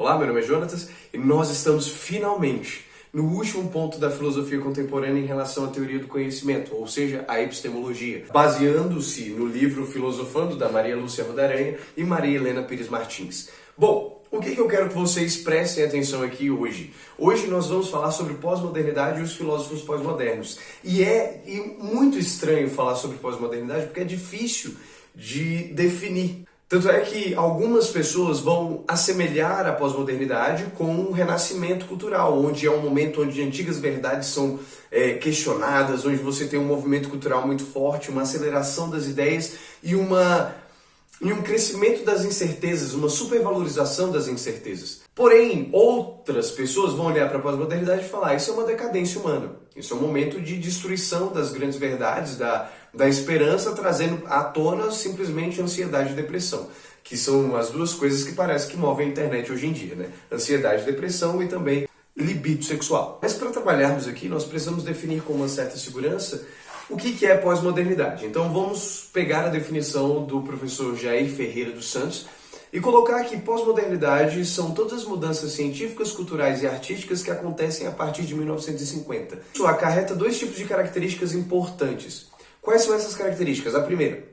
Olá, meu nome é Jonatas e nós estamos finalmente no último ponto da filosofia contemporânea em relação à teoria do conhecimento, ou seja, a epistemologia, baseando-se no livro Filosofando, da Maria Lúcia Rodaranha e Maria Helena Pires Martins. Bom, o que eu quero que vocês prestem atenção aqui hoje? Hoje nós vamos falar sobre pós-modernidade e os filósofos pós-modernos. E é muito estranho falar sobre pós-modernidade porque é difícil de definir. Tanto é que algumas pessoas vão assemelhar a pós-modernidade com um renascimento cultural, onde é um momento onde antigas verdades são questionadas, onde você tem um movimento cultural muito forte, uma aceleração das ideias e um crescimento das incertezas, uma supervalorização das incertezas. Porém, outras pessoas vão olhar para a pós-modernidade e falar: isso é uma decadência humana, isso é um momento de destruição das grandes verdades, da esperança, trazendo à tona simplesmente ansiedade e depressão, que são as duas coisas que parece que movem a internet hoje em dia, né? Ansiedade, depressão e também libido sexual. Mas para trabalharmos aqui, nós precisamos definir com uma certa segurança o que é pós-modernidade. Então vamos pegar a definição do professor Jair Ferreira dos Santos e colocar que pós-modernidade são todas as mudanças científicas, culturais e artísticas que acontecem a partir de 1950. Isso acarreta dois tipos de características importantes. Quais são essas características? A primeira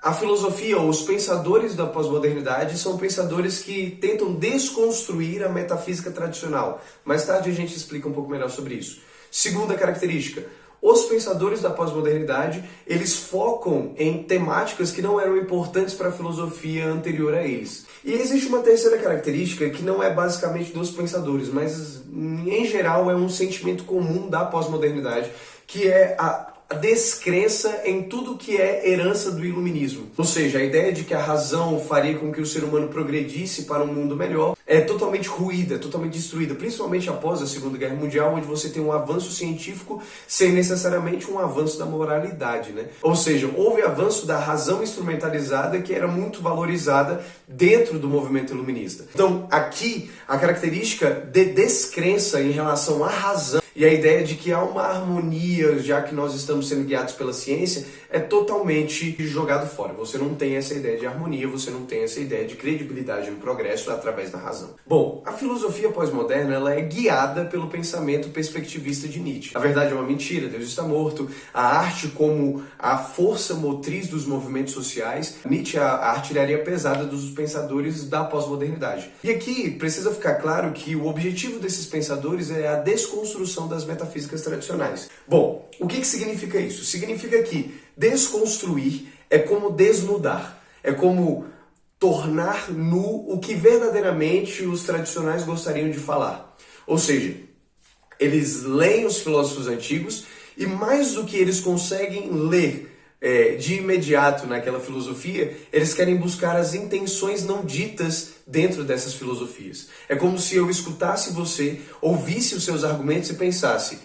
a filosofia ou os pensadores da pós-modernidade são pensadores que tentam desconstruir a metafísica tradicional. Mais tarde a gente explica um pouco melhor sobre isso. Segunda característica, os pensadores da pós-modernidade, eles focam em temáticas que não eram importantes para a filosofia anterior a eles. E existe uma terceira característica que não é basicamente dos pensadores, mas em geral é um sentimento comum da pós-modernidade, que é a descrença em tudo que é herança do iluminismo. Ou seja, a ideia de que a razão faria com que o ser humano progredisse para um mundo melhor é totalmente ruída, totalmente destruída, principalmente após a Segunda Guerra Mundial, onde você tem um avanço científico sem necessariamente um avanço da moralidade, né? Ou seja, houve avanço da razão instrumentalizada que era muito valorizada dentro do movimento iluminista. Então, aqui, a característica de descrença em relação à razão e a ideia de que há uma harmonia, já que nós estamos sendo guiados pela ciência, é totalmente jogado fora. Você não tem essa ideia de harmonia, você não tem essa ideia de credibilidade no progresso através da razão. Bom, a filosofia pós-moderna ela é guiada pelo pensamento perspectivista de Nietzsche. A verdade é uma mentira, Deus está morto, a arte como a força motriz dos movimentos sociais, Nietzsche é a artilharia pesada dos pensadores da pós-modernidade. E aqui precisa ficar claro que o objetivo desses pensadores é a desconstrução das metafísicas tradicionais. Bom, o que significa isso? Significa que desconstruir é como desnudar, é como tornar nu o que verdadeiramente os tradicionais gostariam de falar. Ou seja, eles leem os filósofos antigos e mais do que eles conseguem ler de imediato naquela filosofia, eles querem buscar as intenções não ditas dentro dessas filosofias. É como se eu escutasse você, ouvisse os seus argumentos e pensasse: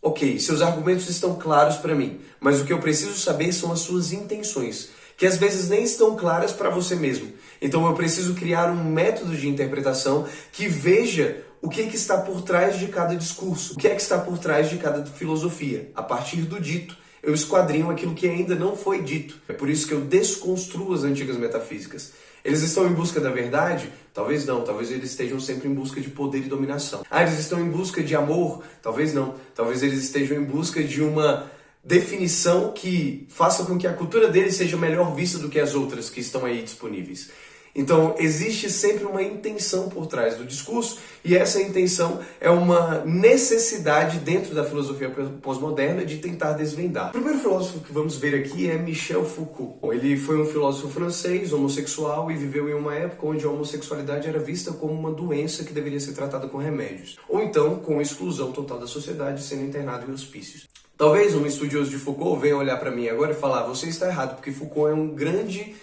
ok, seus argumentos estão claros para mim, mas o que eu preciso saber são as suas intenções, que às vezes nem estão claras para você mesmo. Então eu preciso criar um método de interpretação que veja o que está por trás de cada discurso, o que é que está por trás de cada filosofia. A partir do dito, eu esquadrinho aquilo que ainda não foi dito. É por isso que eu desconstruo as antigas metafísicas. Eles estão em busca da verdade? Talvez não. Talvez eles estejam sempre em busca de poder e dominação. Eles estão em busca de amor? Talvez não. Talvez eles estejam em busca de uma definição que faça com que a cultura deles seja melhor vista do que as outras que estão aí disponíveis. Então, existe sempre uma intenção por trás do discurso e essa intenção é uma necessidade dentro da filosofia pós-moderna de tentar desvendar. O primeiro filósofo que vamos ver aqui é Michel Foucault. Ele foi um filósofo francês, homossexual e viveu em uma época onde a homossexualidade era vista como uma doença que deveria ser tratada com remédios, ou então com exclusão total da sociedade, sendo internado em hospícios. Talvez um estudioso de Foucault venha olhar para mim agora e falar: você está errado, porque Foucault é um grande...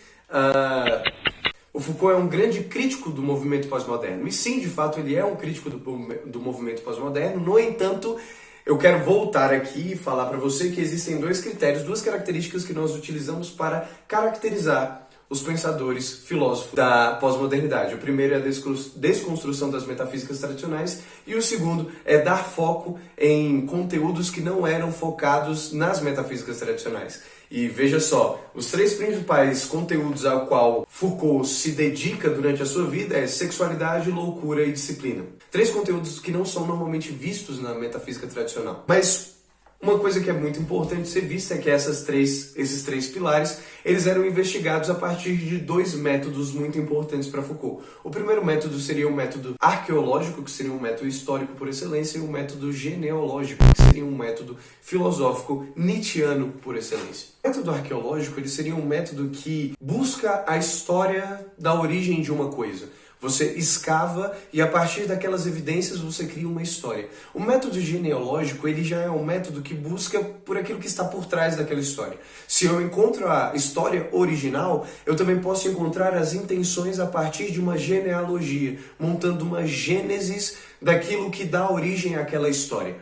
O Foucault é um grande crítico do movimento pós-moderno. E sim, de fato, ele é um crítico do movimento pós-moderno. No entanto, eu quero voltar aqui e falar para você que existem dois critérios, duas características que nós utilizamos para caracterizar os pensadores, filósofos da pós-modernidade. O primeiro é a desconstrução das metafísicas tradicionais e o segundo é dar foco em conteúdos que não eram focados nas metafísicas tradicionais. E veja só, os 3 principais conteúdos ao qual Foucault se dedica durante a sua vida é sexualidade, loucura e disciplina. 3 conteúdos que não são normalmente vistos na metafísica tradicional. Mas uma coisa que é muito importante ser vista é que esses três pilares, eles eram investigados a partir de 2 métodos muito importantes para Foucault. O primeiro método seria o método arqueológico, que seria um método histórico por excelência, e o método genealógico, que seria um método filosófico nietzschiano por excelência. O método arqueológico, ele seria um método que busca a história da origem de uma coisa. Você escava e a partir daquelas evidências você cria uma história. O método genealógico, ele já é um método que busca por aquilo que está por trás daquela história. Se eu encontro a história original, eu também posso encontrar as intenções a partir de uma genealogia, montando uma gênesis daquilo que dá origem àquela história.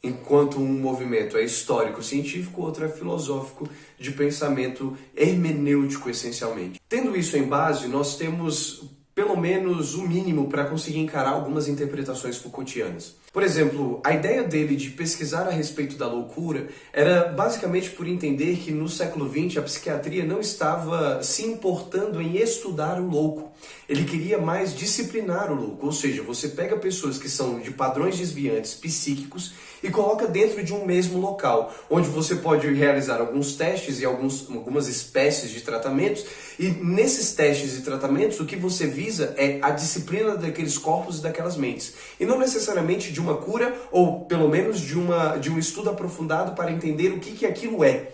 Enquanto um movimento é histórico-científico, outro é filosófico, de pensamento hermenêutico, essencialmente. Tendo isso em base, nós temos pelo menos o mínimo para conseguir encarar algumas interpretações Foucaultianas. Por exemplo, a ideia dele de pesquisar a respeito da loucura era basicamente por entender que no século XX a psiquiatria não estava se importando em estudar o louco. Ele queria mais disciplinar o louco, ou seja, você pega pessoas que são de padrões desviantes psíquicos e coloca dentro de um mesmo local, onde você pode realizar alguns testes e algumas espécies de tratamentos, e nesses testes e tratamentos o que você visa é a disciplina daqueles corpos e daquelas mentes, e não necessariamente de uma cura, ou pelo menos de um estudo aprofundado para entender o que aquilo é.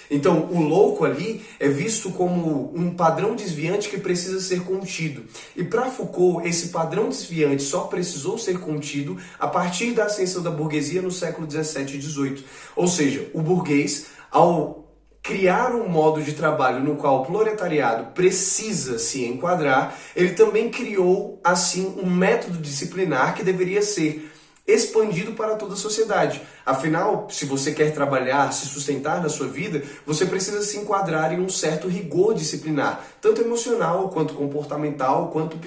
Então, o louco ali é visto como um padrão desviante que precisa ser contido. E para Foucault, esse padrão desviante só precisou ser contido a partir da ascensão da burguesia no século 17 e 18. Ou seja, o burguês, ao criar um modo de trabalho no qual o proletariado precisa se enquadrar, ele também criou, assim, um método disciplinar que deveria ser expandido para toda a sociedade. Afinal, se você quer trabalhar, se sustentar na sua vida, você precisa se enquadrar em um certo rigor disciplinar, tanto emocional, quanto comportamental, quanto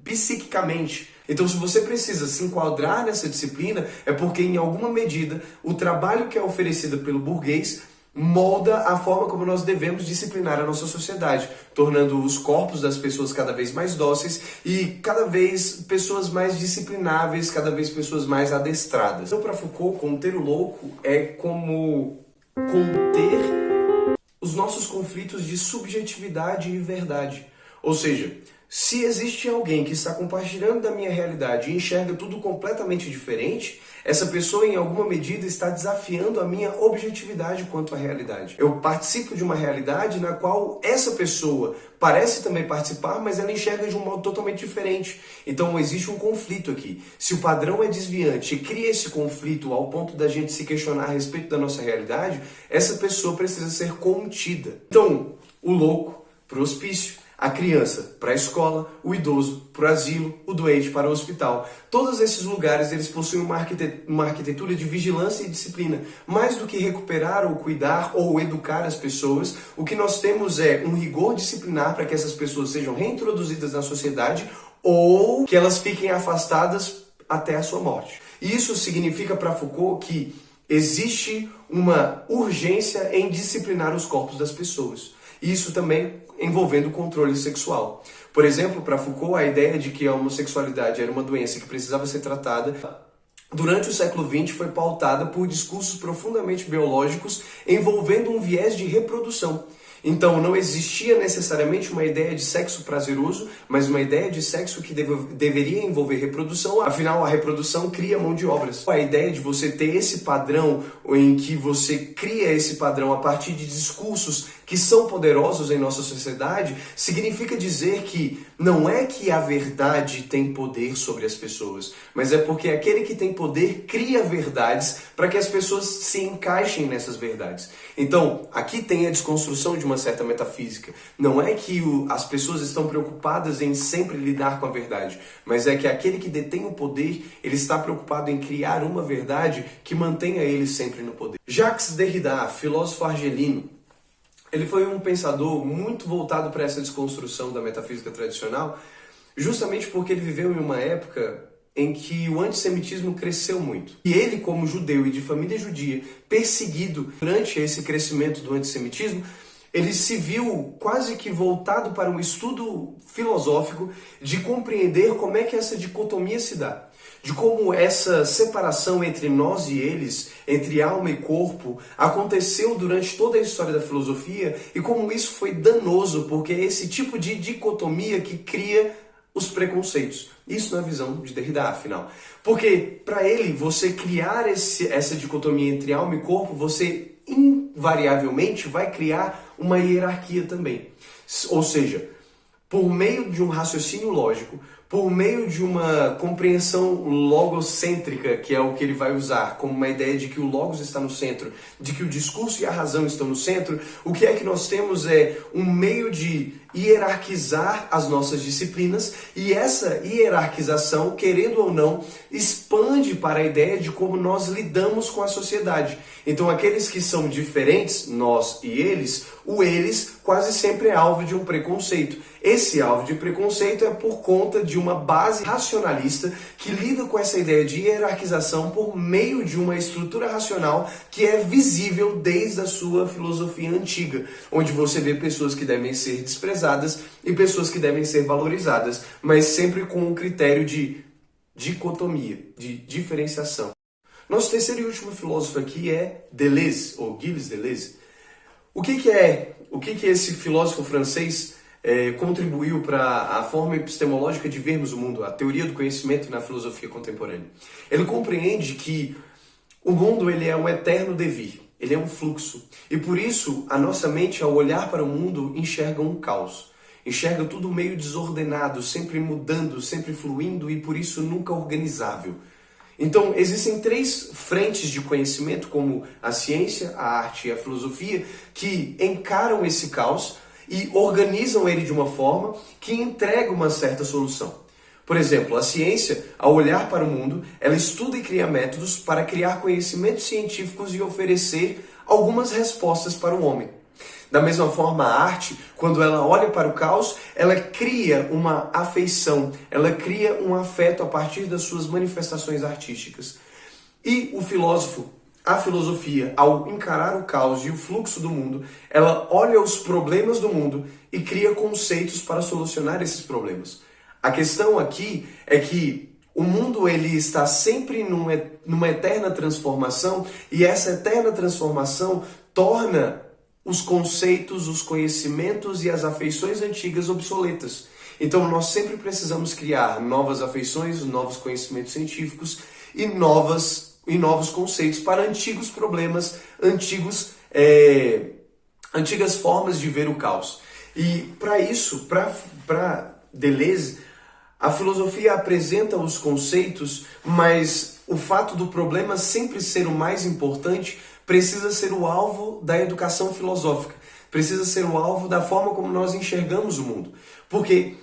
psiquicamente. Então, se você precisa se enquadrar nessa disciplina, é porque, em alguma medida, o trabalho que é oferecido pelo burguês molda a forma como nós devemos disciplinar a nossa sociedade, tornando os corpos das pessoas cada vez mais dóceis e cada vez pessoas mais disciplináveis, cada vez pessoas mais adestradas. Então, para Foucault, conter o louco é como conter os nossos conflitos de subjetividade e verdade. Ou seja, se existe alguém que está compartilhando da minha realidade e enxerga tudo completamente diferente, essa pessoa, em alguma medida, está desafiando a minha objetividade quanto à realidade. Eu participo de uma realidade na qual essa pessoa parece também participar, mas ela enxerga de um modo totalmente diferente. Então existe um conflito aqui. Se o padrão é desviante e cria esse conflito ao ponto da gente se questionar a respeito da nossa realidade, essa pessoa precisa ser contida. Então, o louco para o hospício, a criança para a escola, o idoso para o asilo, o doente para o hospital. Todos esses lugares eles possuem uma arquitetura de vigilância e disciplina. Mais do que recuperar ou cuidar ou educar as pessoas, o que nós temos é um rigor disciplinar para que essas pessoas sejam reintroduzidas na sociedade ou que elas fiquem afastadas até a sua morte. E isso significa para Foucault que existe uma urgência em disciplinar os corpos das pessoas. Isso também envolvendo o controle sexual. Por exemplo, para Foucault, a ideia de que a homossexualidade era uma doença que precisava ser tratada durante o século XX foi pautada por discursos profundamente biológicos envolvendo um viés de reprodução. Então, não existia necessariamente uma ideia de sexo prazeroso, mas uma ideia de sexo que deveria envolver reprodução, afinal, a reprodução cria mão de obras. A ideia de você ter esse padrão, em que você cria esse padrão a partir de discursos que são poderosos em nossa sociedade, significa dizer que não é que a verdade tem poder sobre as pessoas, mas é porque aquele que tem poder cria verdades para que as pessoas se encaixem nessas verdades. Então, aqui tem a desconstrução de uma certa metafísica. Não é que as pessoas estão preocupadas em sempre lidar com a verdade, mas é que aquele que detém o poder, ele está preocupado em criar uma verdade que mantenha ele sempre no poder. Jacques Derrida, filósofo argelino, ele foi um pensador muito voltado para essa desconstrução da metafísica tradicional, justamente porque ele viveu em uma época em que o antissemitismo cresceu muito. E ele, como judeu e de família judia, perseguido durante esse crescimento do antissemitismo, ele se viu quase que voltado para um estudo filosófico de compreender como é que essa dicotomia se dá. De como essa separação entre nós e eles, entre alma e corpo, aconteceu durante toda a história da filosofia e como isso foi danoso, porque é esse tipo de dicotomia que cria os preconceitos. Isso na visão de Derrida, afinal. Porque, para ele, você criar essa dicotomia entre alma e corpo, você invariavelmente vai criar uma hierarquia também. Ou seja, por meio de um raciocínio lógico, por meio de uma compreensão logocêntrica, que é o que ele vai usar, como uma ideia de que o logos está no centro, de que o discurso e a razão estão no centro, o que é que nós temos é um meio de hierarquizar as nossas disciplinas, e essa hierarquização, querendo ou não, expande para a ideia de como nós lidamos com a sociedade. Então aqueles que são diferentes, nós e eles, o eles quase sempre é alvo de um preconceito. Esse alvo de preconceito é por conta de uma base racionalista que lida com essa ideia de hierarquização por meio de uma estrutura racional que é visível desde a sua filosofia antiga, onde você vê pessoas que devem ser desprezadas e pessoas que devem ser valorizadas, mas sempre com um critério de dicotomia, de diferenciação. Nosso terceiro e último filósofo aqui é Deleuze, ou Gilles Deleuze. O que esse filósofo francês contribuiu para a forma epistemológica de vermos o mundo, a teoria do conhecimento na filosofia contemporânea? Ele compreende que o mundo ele é um eterno devir, ele é um fluxo. E por isso, a nossa mente, ao olhar para o mundo, enxerga um caos. Enxerga tudo meio desordenado, sempre mudando, sempre fluindo e por isso nunca organizável. Então, existem três frentes de conhecimento, como a ciência, a arte e a filosofia, que encaram esse caos e organizam ele de uma forma que entrega uma certa solução. Por exemplo, a ciência, ao olhar para o mundo, ela estuda e cria métodos para criar conhecimentos científicos e oferecer algumas respostas para o homem. Da mesma forma, a arte, quando ela olha para o caos, ela cria uma afeição, ela cria um afeto a partir das suas manifestações artísticas. E o filósofo, a filosofia, ao encarar o caos e o fluxo do mundo, ela olha os problemas do mundo e cria conceitos para solucionar esses problemas. A questão aqui é que o mundo ele está sempre numa eterna transformação e essa eterna transformação torna os conceitos, os conhecimentos e as afeições antigas obsoletas. Então nós sempre precisamos criar novas afeições, novos conhecimentos científicos e novos conceitos para antigos problemas, antigas formas de ver o caos. E para isso, para Deleuze, a filosofia apresenta os conceitos, mas o fato do problema sempre ser o mais importante precisa ser o alvo da educação filosófica, precisa ser o alvo da forma como nós enxergamos o mundo. Porque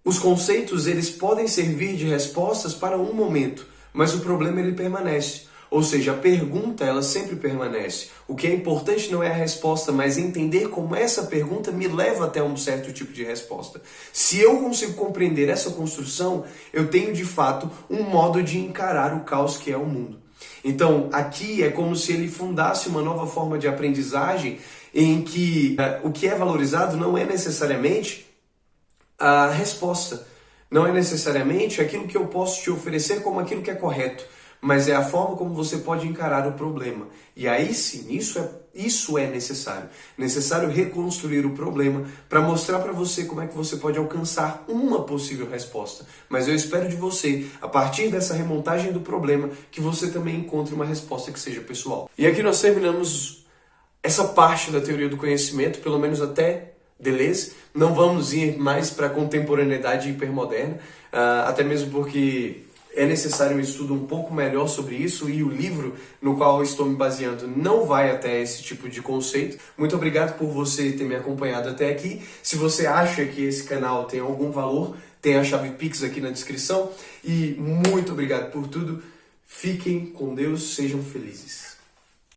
os conceitos eles podem servir de respostas para um momento, mas o problema ele permanece. Ou seja, a pergunta ela sempre permanece. O que é importante não é a resposta, mas entender como essa pergunta me leva até um certo tipo de resposta. Se eu consigo compreender essa construção, eu tenho de fato um modo de encarar o caos que é o mundo. Então, aqui é como se ele fundasse uma nova forma de aprendizagem em que o que é valorizado não é necessariamente a resposta, não é necessariamente aquilo que eu posso te oferecer como aquilo que é correto, mas é a forma como você pode encarar o problema. E aí sim, isso é necessário. Necessário reconstruir o problema para mostrar para você como é que você pode alcançar uma possível resposta. Mas eu espero de você, a partir dessa remontagem do problema, que você também encontre uma resposta que seja pessoal. E aqui nós terminamos essa parte da teoria do conhecimento, pelo menos até Deleuze. Não vamos ir mais para a contemporaneidade hipermoderna, até mesmo porque é necessário um estudo um pouco melhor sobre isso e o livro no qual eu estou me baseando não vai até esse tipo de conceito. Muito obrigado por você ter me acompanhado até aqui. Se você acha que esse canal tem algum valor, tem a chave Pix aqui na descrição. E muito obrigado por tudo. Fiquem com Deus, sejam felizes.